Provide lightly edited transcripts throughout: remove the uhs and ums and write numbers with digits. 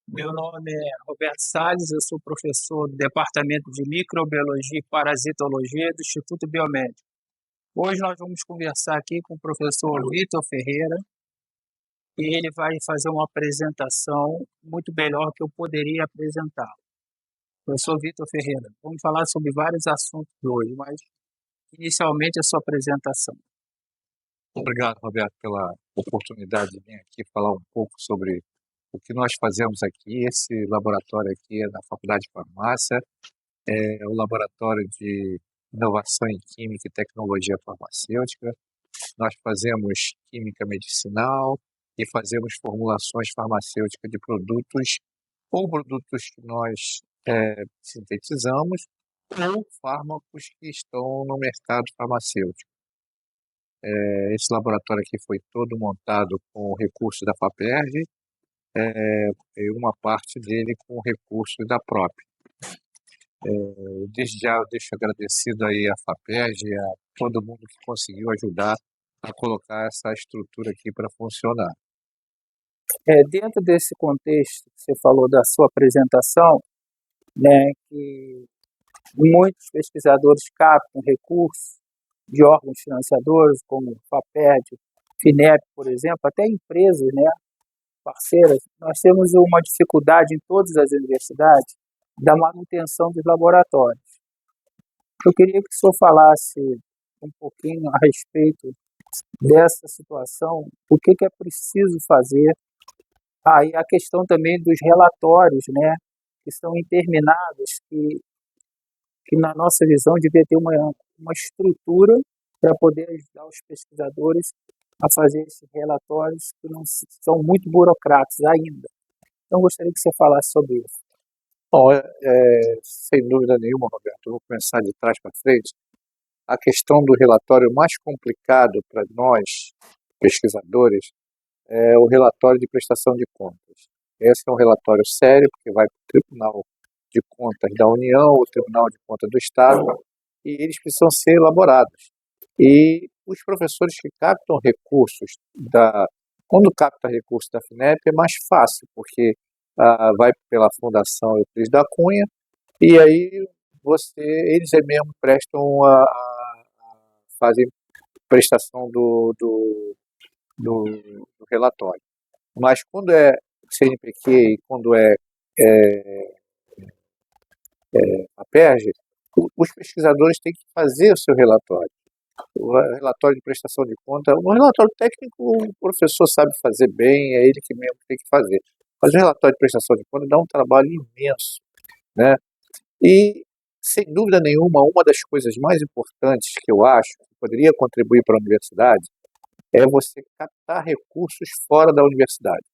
Meu nome é Roberto Salles, eu sou professor do Departamento de Microbiologia e Parasitologia do Instituto Biomédico. Hoje nós vamos conversar aqui com o professor Vitor Ferreira e ele vai fazer uma apresentação muito melhor que eu poderia apresentar. Professor Vitor Ferreira, vamos falar sobre vários assuntos hoje, mas inicialmente a sua apresentação. Obrigado, Roberto, pela oportunidade de vir aqui falar um pouco sobre o que nós fazemos aqui. Esse laboratório aqui é da Faculdade de Farmácia, é o laboratório de inovação em química e tecnologia farmacêutica. Nós fazemos química medicinal e fazemos formulações farmacêuticas de produtos ou produtos que nós sintetizamos ou fármacos que estão no mercado farmacêutico. Esse laboratório aqui foi todo montado com recursos da FAPERJ, e uma parte dele com recursos da própria. Desde já eu deixo agradecido aí a FAPERJ e a todo mundo que conseguiu ajudar a colocar essa estrutura aqui para funcionar. Dentro desse contexto que você falou da sua apresentação, né, que muitos pesquisadores captam recursos de órgãos financiadores, como FAPERJ, FINEP, por exemplo, até empresas, né, parceiras. Nós temos uma dificuldade em todas as universidades da manutenção dos laboratórios. Eu queria que o senhor falasse um pouquinho a respeito dessa situação, o que é preciso fazer. E a questão também dos relatórios, né, que são intermináveis, que na nossa visão devia ter uma estrutura para poder ajudar os pesquisadores a fazer esses relatórios que não são muito burocráticos ainda. Então, gostaria que você falasse sobre isso. Bom, sem dúvida nenhuma, Roberto, eu vou começar de trás para frente. A questão do relatório mais complicado para nós, pesquisadores, é o relatório de prestação de contas. Esse é um relatório sério, porque vai para o Tribunal de Contas da União, o Tribunal de Contas do Estado, e eles precisam ser elaborados. E os professores que captam recursos quando capta recursos da FINEP é mais fácil, porque vai pela Fundação Euclides da Cunha, e aí eles mesmo fazem prestação do relatório. Mas quando é CNPq e quando é a PERJ, os pesquisadores têm que fazer o seu relatório. O relatório de prestação de conta, o relatório técnico o professor sabe fazer bem, é ele que mesmo tem que fazer. Mas o relatório de prestação de conta dá um trabalho imenso, né? E, sem dúvida nenhuma, uma das coisas mais importantes que eu acho que poderia contribuir para a universidade é você captar recursos fora da universidade.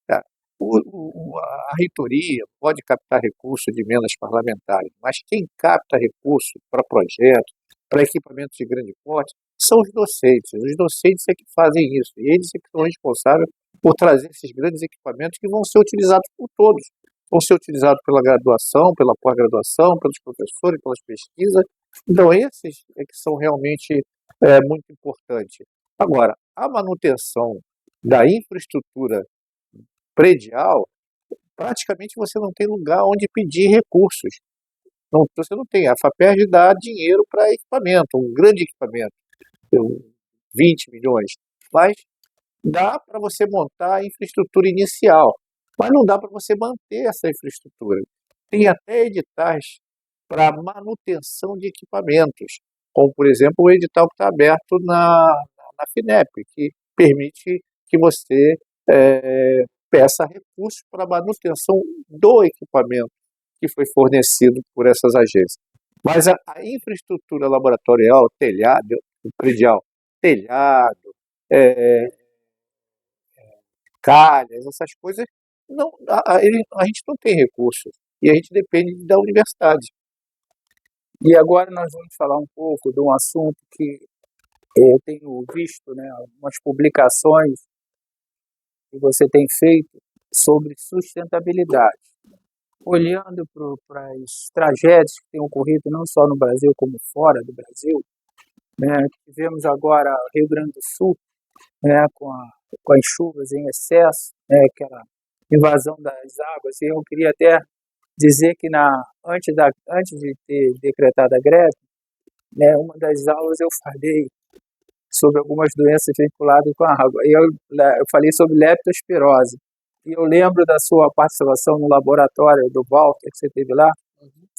Tá? A reitoria pode captar recursos de emendas parlamentares, mas quem capta recursos para projetos, para equipamentos de grande porte, são os docentes. Os docentes é que fazem isso, e eles é que são responsáveis por trazer esses grandes equipamentos que vão ser utilizados por todos. Vão ser utilizados pela graduação, pela pós-graduação, pelos professores, pelas pesquisas. Então, esses é que são realmente muito importantes. Agora, a manutenção da infraestrutura predial, praticamente você não tem lugar onde pedir recursos. Você não tem. A FAPERJ dá dinheiro para equipamento, um grande equipamento, 20 milhões, mas dá para você montar a infraestrutura inicial, mas não dá para você manter essa infraestrutura. Tem até editais para manutenção de equipamentos, como, por exemplo, o edital que está aberto na FINEP, que permite que você peça recursos para a manutenção do equipamento que foi fornecido por essas agências. Mas a infraestrutura laboratorial, predial, telhado, calhas, essas coisas, não, a gente não tem recursos e a gente depende da universidade. E agora nós vamos falar um pouco de um assunto que eu tenho visto, né, algumas publicações que você tem feito sobre sustentabilidade. Olhando para as tragédias que têm ocorrido não só no Brasil como fora do Brasil, né, tivemos agora Rio Grande do Sul, né, com as chuvas em excesso, né, aquela invasão das águas, e eu queria até dizer que antes de ter decretado a greve, né, uma das aulas eu falei sobre algumas doenças vinculadas com a água. Eu falei sobre leptospirose. E eu lembro da sua participação no laboratório do Walter, que você teve lá,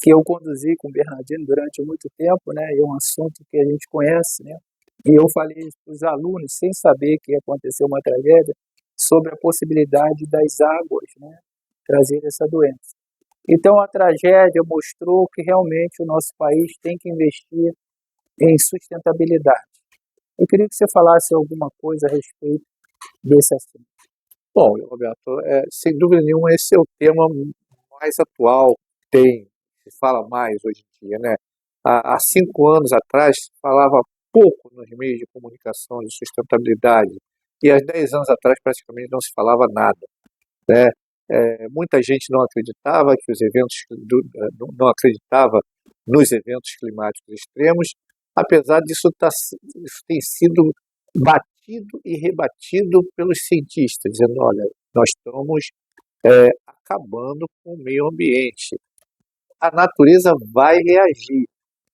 que eu conduzi com o Bernardino durante muito tempo, né? É um assunto que a gente conhece, né? E eu falei para os alunos, sem saber que ia acontecer uma tragédia, sobre a possibilidade das águas, né, trazer essa doença. Então, a tragédia mostrou que realmente o nosso país tem que investir em sustentabilidade. Eu queria que você falasse alguma coisa a respeito desse assunto. Bom, Roberto, sem dúvida nenhuma, esse é o tema mais atual que se fala mais hoje em dia, né? Há 5 anos atrás, se falava pouco nos meios de comunicação de sustentabilidade, e há 10 anos atrás praticamente não se falava nada, né? Muita gente não acreditava que os não acreditava nos eventos climáticos extremos, apesar disso isso tem sido batido e rebatido pelos cientistas, dizendo, olha, nós estamos acabando com o meio ambiente. A natureza vai reagir,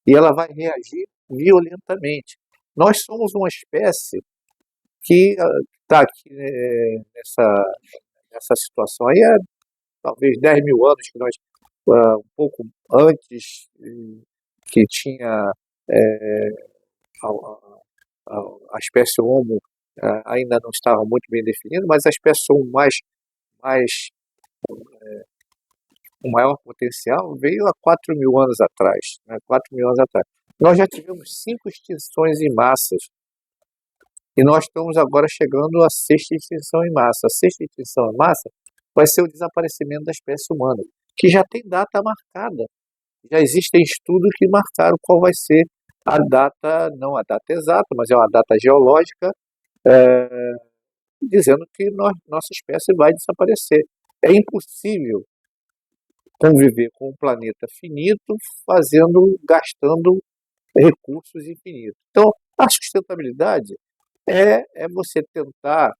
e ela vai reagir violentamente. Nós somos uma espécie que está aqui nessa situação aí há talvez 10 mil anos, que nós, um pouco antes, que tinha a espécie Homo ainda não estava muito bem definida, mas a espécie Homo mais o maior potencial veio há 4 mil anos atrás, né? 4 mil anos atrás. Nós já tivemos 5 extinções em massas e nós estamos agora chegando à 6ª extinção em massa. A 6ª extinção em massa vai ser o desaparecimento da espécie humana, que já tem data marcada. Já existem estudos que marcaram qual vai ser a data, não a data exata, mas é uma data geológica, dizendo que nossa espécie vai desaparecer. É impossível conviver com um planeta finito gastando recursos infinitos. Então, a sustentabilidade é você tentar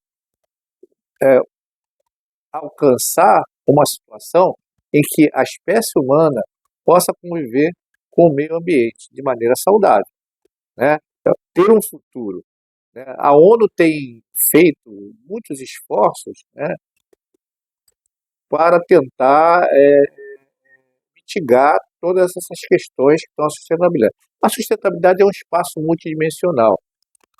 alcançar uma situação em que a espécie humana possa conviver com o meio ambiente de maneira saudável, né? Então, ter um futuro, né? A ONU tem feito muitos esforços, né, para tentar mitigar todas essas questões que estão à sustentabilidade. A sustentabilidade é um espaço multidimensional.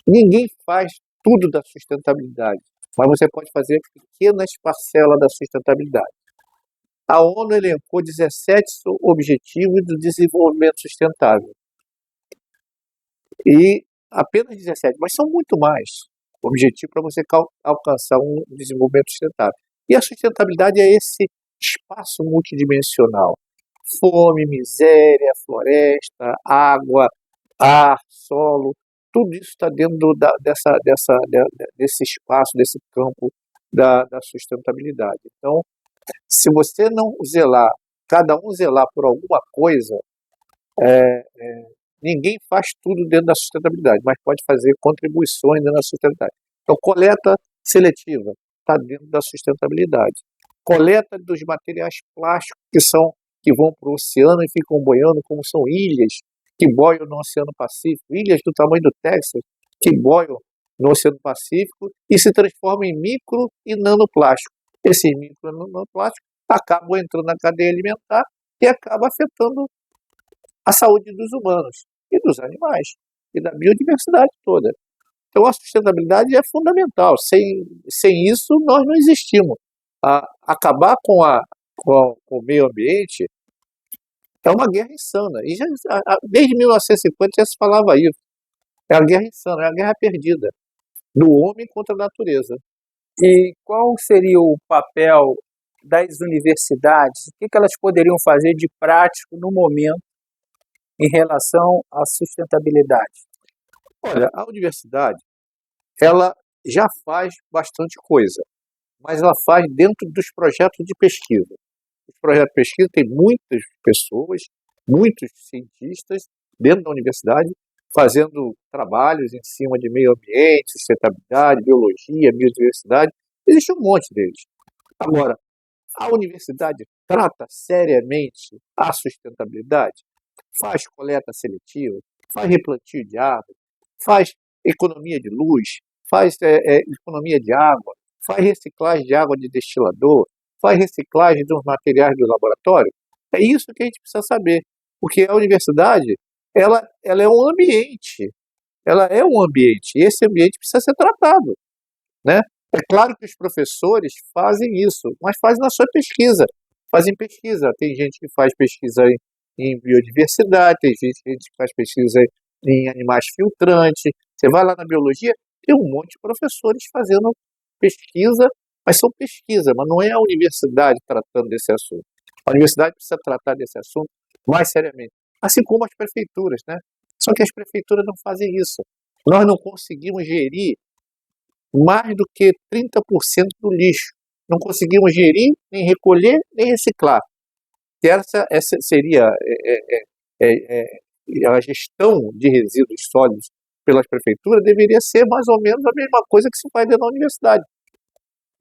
Ninguém faz tudo da sustentabilidade, mas você pode fazer pequenas parcelas da sustentabilidade. A ONU elencou 17 objetivos do desenvolvimento sustentável. E apenas 17, mas são muito mais objetivos para você alcançar um desenvolvimento sustentável. E a sustentabilidade é esse espaço multidimensional. Fome, miséria, floresta, água, ar, solo, tudo isso está dentro desse espaço, desse campo da sustentabilidade. Então, se você não zelar, cada um zelar por alguma coisa, ninguém faz tudo dentro da sustentabilidade, mas pode fazer contribuições dentro da sustentabilidade. Então, coleta seletiva está dentro da sustentabilidade. Coleta dos materiais plásticos que vão para o oceano e ficam boiando, como são ilhas que boiam no Oceano Pacífico, ilhas do tamanho do Texas que boiam no Oceano Pacífico e se transformam em micro e nanoplástico. Esses micro e nanoplásticos acabam entrando na cadeia alimentar e acabam afetando a saúde dos humanos e dos animais e da biodiversidade toda. Então a sustentabilidade é fundamental. Sem isso nós não existimos. Acabar com o meio ambiente é uma guerra insana. E desde 1950 já se falava isso. É a guerra insana, é a guerra perdida do homem contra a natureza. E qual seria o papel das universidades? O que elas poderiam fazer de prático no momento em relação à sustentabilidade? Olha, a universidade, ela já faz bastante coisa, mas ela faz dentro dos projetos de pesquisa. Os projetos de pesquisa têm muitas pessoas, muitos cientistas dentro da universidade fazendo trabalhos em cima de meio ambiente, sustentabilidade, biologia, biodiversidade. Existe um monte deles. Agora, A universidade trata seriamente a sustentabilidade? Faz coleta seletiva, faz replantio de árvores, faz economia de luz, faz economia de água, faz reciclagem de água de destilador, faz reciclagem dos materiais do laboratório? É isso que a gente precisa saber, porque a universidade, ela é um ambiente, e esse ambiente precisa ser tratado, né? É claro que os professores fazem isso, mas fazem na sua pesquisa, fazem pesquisa. Tem gente que faz pesquisa em biodiversidade, tem gente que faz pesquisa em animais filtrantes. Você vai lá na biologia, tem um monte de professores fazendo pesquisa, mas são pesquisa, mas não é a universidade tratando desse assunto. A universidade precisa tratar desse assunto mais seriamente, assim como as prefeituras, né? Só que as prefeituras não fazem isso. Nós não conseguimos gerir mais do que 30% do lixo. Não conseguimos gerir, nem recolher, nem reciclar. E essa seria a gestão de resíduos sólidos pelas prefeituras, deveria ser mais ou menos a mesma coisa que se faz dentro da universidade,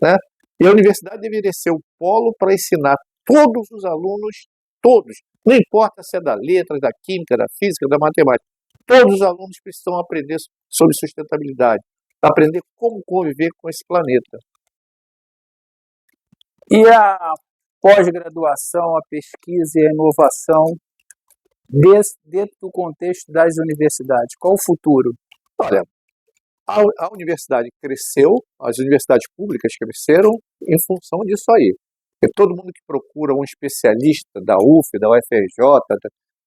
né? E a universidade deveria ser o polo para ensinar todos os alunos, todos, não importa se é da letras, da química, da física, da matemática, todos os alunos precisam aprender sobre sustentabilidade, aprender como conviver com esse planeta. E a pós-graduação, a pesquisa e a inovação dentro do contexto das universidades? Qual o futuro? Olha, a universidade cresceu, as universidades públicas cresceram em função disso aí. E todo mundo que procura um especialista da UF, da UFRJ,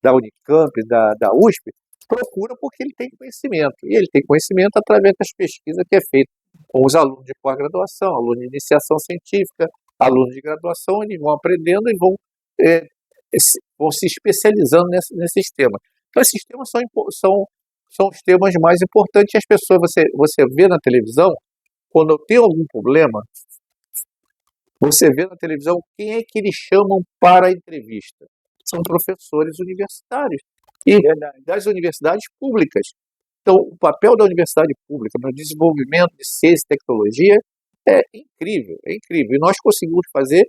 da Unicamp, da USP, procura porque ele tem conhecimento. E ele tem conhecimento através das pesquisas que é feita com os alunos de pós-graduação, alunos de iniciação científica, alunos de graduação, eles vão aprendendo e vão se especializando nesses temas. Então, esses temas são os temas mais importantes. As pessoas, você vê na televisão, quando tem algum problema, você vê na televisão quem é que eles chamam para a entrevista. São professores universitários e das universidades públicas. Então, o papel da universidade pública no desenvolvimento de ciência e tecnologia é incrível, é incrível. E nós conseguimos fazer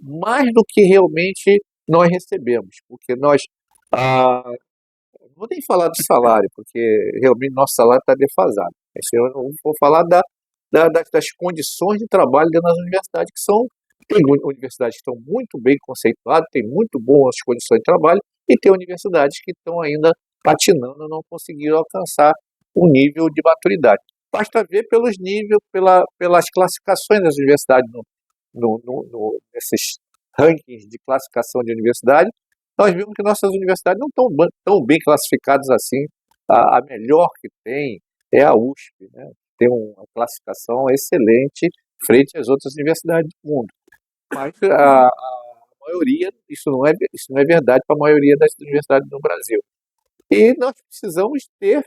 mais do que realmente nós recebemos, porque nós, não vou nem falar do salário, porque realmente nosso salário está defasado. Eu vou falar das condições de trabalho dentro das universidades, tem universidades que estão muito bem conceituadas, tem muito boas condições de trabalho, e tem universidades que estão ainda patinando, não conseguiram alcançar o nível de maturidade. Basta ver pelos níveis, pelas classificações das universidades nesses rankings de classificação de universidade, nós vimos que nossas universidades não estão tão bem classificadas assim. A melhor que tem é a USP, né? Tem uma classificação excelente frente às outras universidades do mundo. Mas a maioria, isso não é verdade para a maioria das universidades no Brasil. E nós precisamos ter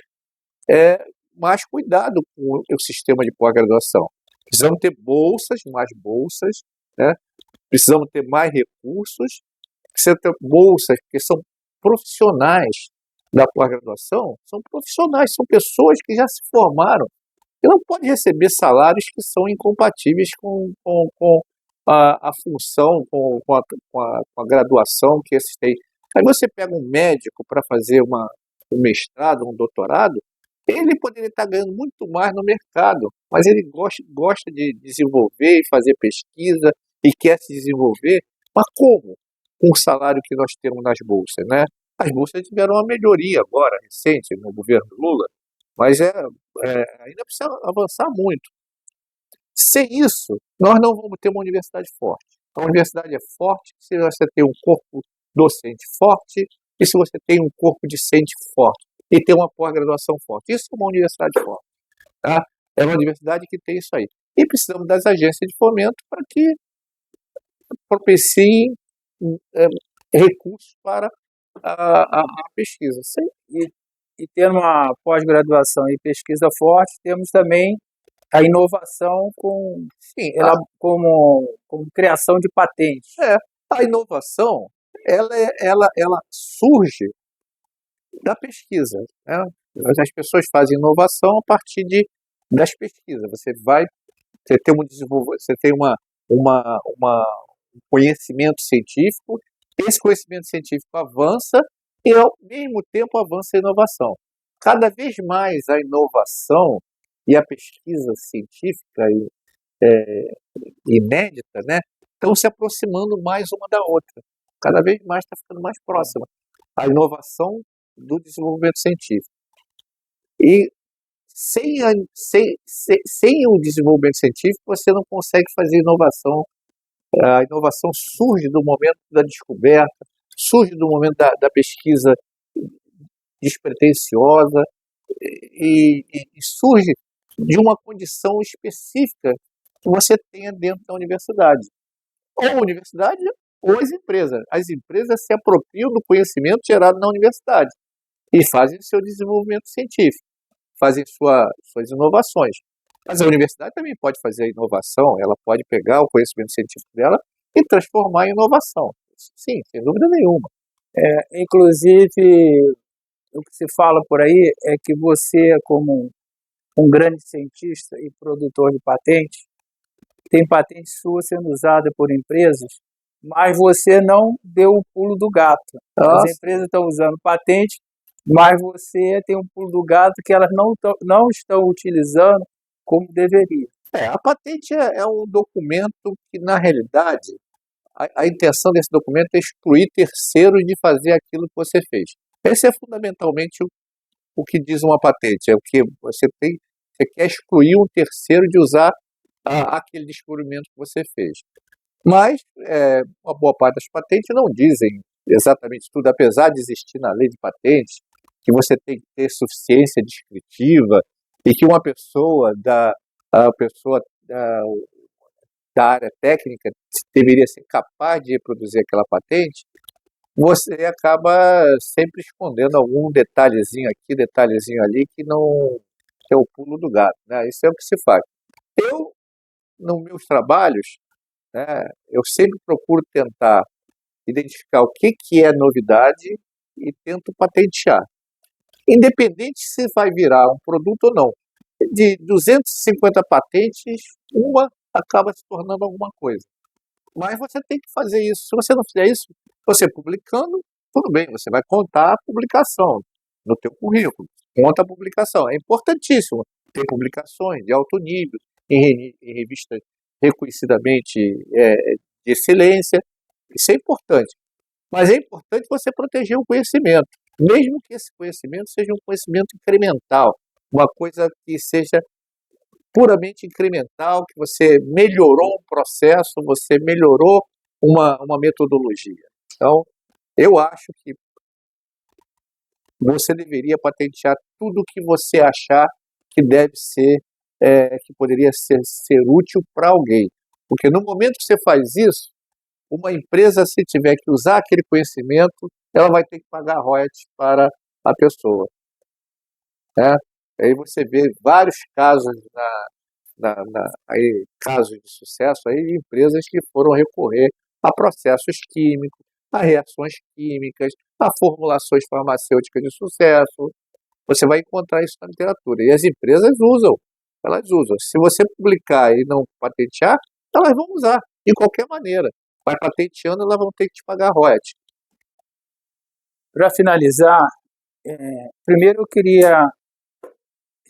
mais cuidado com o sistema de pós-graduação. Precisamos ter mais bolsas, né? Precisamos ter mais recursos, precisamos ter bolsas, porque são profissionais da pós-graduação, são profissionais, são pessoas que já se formaram e não podem receber salários que são incompatíveis com a função, com a graduação que esses têm. Aí você pega um médico para fazer um mestrado, um doutorado, ele poderia estar ganhando muito mais no mercado, mas ele gosta de desenvolver e fazer pesquisa e quer se desenvolver, mas como? Com o salário que nós temos nas bolsas, né? As bolsas tiveram uma melhoria agora, recente, no governo Lula, mas ainda precisa avançar muito. Sem isso, nós não vamos ter uma universidade forte. A universidade é forte se você tem um corpo docente forte e se você tem um corpo discente forte e tem uma pós-graduação forte. Isso é uma universidade forte. Tá? É uma universidade que tem isso aí. E precisamos das agências de fomento para que propiciem recursos para a pesquisa. Sim. E tendo uma pós-graduação e pesquisa forte, temos também a inovação como criação de patentes. A inovação, ela surge da pesquisa, né? As pessoas fazem inovação a partir das pesquisas. Você tem conhecimento científico, esse conhecimento científico avança e, ao mesmo tempo, avança a inovação. Cada vez mais a inovação e a pesquisa científica inédita, né, estão se aproximando mais uma da outra. Cada vez mais está ficando mais próxima a inovação do desenvolvimento científico. E sem o desenvolvimento científico, você não consegue fazer inovação. A inovação surge do momento da descoberta, surge do momento da pesquisa despretensiosa e surge de uma condição específica que você tenha dentro da universidade. Ou a universidade ou as empresas. As empresas se apropriam do conhecimento gerado na universidade e fazem seu desenvolvimento científico, fazem suas inovações. Mas a universidade também pode fazer a inovação, ela pode pegar o conhecimento científico dela e transformar em inovação. Sim, sem dúvida nenhuma. Inclusive, o que se fala por aí é que você, como um grande cientista e produtor de patentes, tem patente sua sendo usada por empresas, mas você não deu o pulo do gato. Nossa. As empresas estão usando patente, mas você tem um pulo do gato que elas não estão utilizando como deveria. A patente é um documento que, na realidade, a intenção desse documento é excluir terceiros de fazer aquilo que você fez. Esse é fundamentalmente o que diz uma patente, é o que você quer excluir um terceiro de usar aquele descobrimento que você fez. Mas uma boa parte das patentes não dizem exatamente tudo, apesar de existir na lei de patentes que você tem que ter suficiência descritiva e que uma pessoa da área técnica deveria ser capaz de reproduzir aquela patente. Você acaba sempre escondendo algum detalhezinho aqui, detalhezinho ali, que não é o pulo do gato, né? Isso é o que se faz. Eu, nos meus trabalhos, né, eu sempre procuro tentar identificar o que é novidade e tento patentear. Independente se vai virar um produto ou não. De 250 patentes, uma acaba se tornando alguma coisa. Mas você tem que fazer isso. Se você não fizer isso, você publicando, tudo bem, você vai contar a publicação no teu currículo. Conta a publicação. É importantíssimo ter publicações de alto nível, em revistas reconhecidamente de excelência. Isso é importante. Mas é importante você proteger o conhecimento, mesmo que esse conhecimento seja um conhecimento incremental, uma coisa que seja puramente incremental, que você melhorou um processo, você melhorou uma metodologia. Então, eu acho que você deveria patentear tudo que você achar que deve ser, que poderia ser útil para alguém. Porque no momento que você faz isso, uma empresa, se tiver que usar aquele conhecimento, ela vai ter que pagar royalties para a pessoa. Né? Aí você vê vários casos casos de sucesso aí de empresas que foram recorrer a processos químicos, a reações químicas, a formulações farmacêuticas de sucesso. Você vai encontrar isso na literatura. E as empresas usam, elas usam. Se você publicar e não patentear, elas vão usar, de qualquer maneira. Vai patenteando, elas vão ter que te pagar royalties. Para finalizar, primeiro eu queria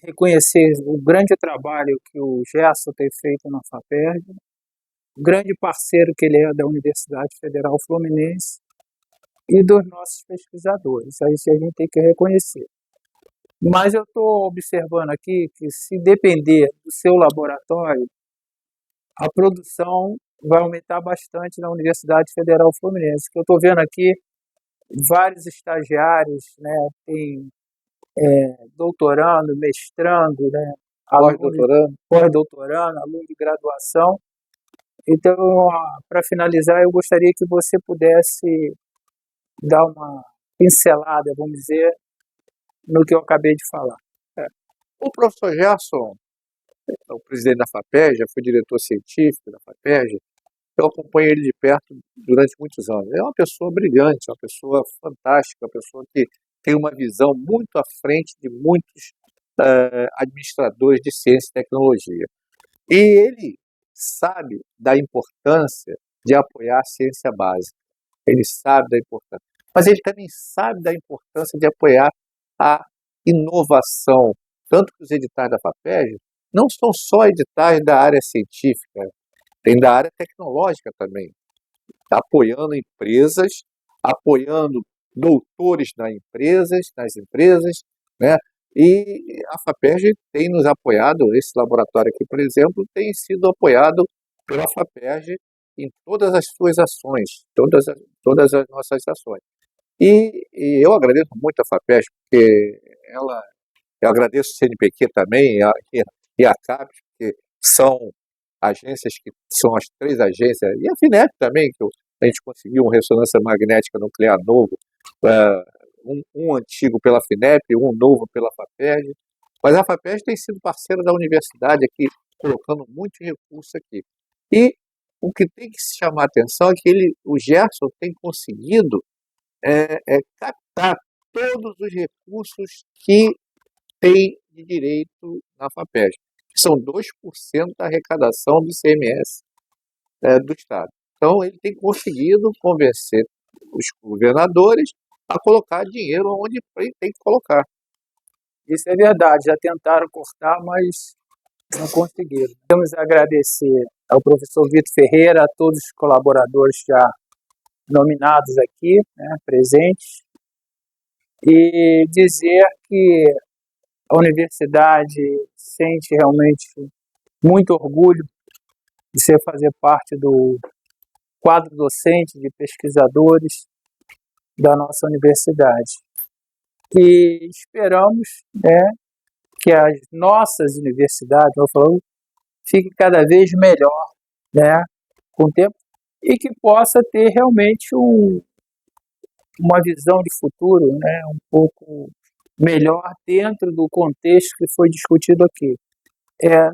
reconhecer o grande trabalho que o Gerson tem feito na FAPERJ, o grande parceiro que ele é da Universidade Federal Fluminense e dos nossos pesquisadores. Isso a gente tem que reconhecer. Mas eu estou observando aqui que, se depender do seu laboratório, a produção vai aumentar bastante na Universidade Federal Fluminense. Que eu estou vendo aqui vários estagiários, né, tem doutorando, mestrando, né, pós-doutorando, aluno de graduação. Então, para finalizar, eu gostaria que você pudesse dar uma pincelada, vamos dizer, no que eu acabei de falar. O professor Gerson, o presidente da FAPERJ, já foi diretor científico da FAPERJ, eu acompanhei ele de perto durante muitos anos. É uma pessoa brilhante, uma pessoa fantástica, uma pessoa que tem uma visão muito à frente de muitos administradores de ciência e tecnologia. E ele sabe da importância de apoiar a ciência básica. Ele sabe da importância. Mas ele também sabe da importância de apoiar a inovação. Tanto que os editais da FAPESP não são só editais da área científica, tem da área tecnológica também, apoiando empresas, apoiando doutores nas empresas, né? E a FAPESP tem nos apoiado, esse laboratório aqui, por exemplo, tem sido apoiado pela FAPESP em todas as suas ações, todas as nossas ações. E eu agradeço muito a FAPESP, porque eu agradeço o CNPq também e a CAPES, porque são agências que são as 3 agências, e a FINEP também, que a gente conseguiu uma ressonância magnética nuclear novo, um antigo pela FINEP, um novo pela FAPESP, mas a FAPESP tem sido parceira da universidade aqui, colocando muito recurso aqui. E o que tem que se chamar a atenção é que o Gerson tem conseguido captar todos os recursos que tem de direito na FAPESP, que são 2% da arrecadação do ICMS do Estado. Então, ele tem conseguido convencer os governadores a colocar dinheiro onde ele tem que colocar. Isso é verdade, já tentaram cortar, mas não conseguiram. Queremos agradecer ao professor Vitor Ferreira, a todos os colaboradores já nominados aqui, né, presentes, e dizer que a universidade sente realmente muito orgulho de ser fazer parte do quadro docente de pesquisadores da nossa universidade. E esperamos, né, que as nossas universidades, fiquem cada vez melhor, né, com o tempo, e que possa ter realmente uma visão de futuro, né, um pouco melhor dentro do contexto que foi discutido aqui.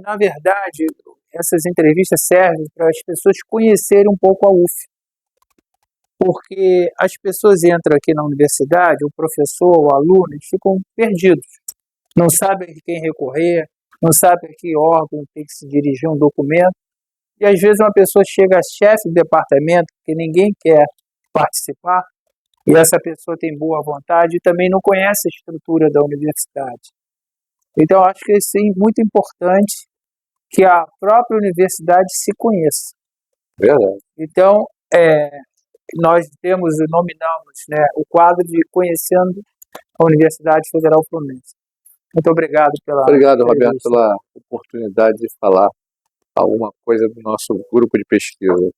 Na verdade, essas entrevistas servem para as pessoas conhecerem um pouco a UF, porque as pessoas entram aqui na universidade, o professor, o aluno, eles ficam perdidos, não sabem a quem recorrer, não sabem a que órgão tem que se dirigir um documento, e às vezes uma pessoa chega a chefe do departamento, porque ninguém quer participar, e essa pessoa tem boa vontade e também não conhece a estrutura da universidade. Então, acho que isso é muito importante que a própria universidade se conheça. Verdade. Então, nós nominamos, né, o quadro de Conhecendo a Universidade Federal Fluminense. Muito obrigado pela Obrigado, Roberto, pela oportunidade de falar alguma coisa do nosso grupo de pesquisa.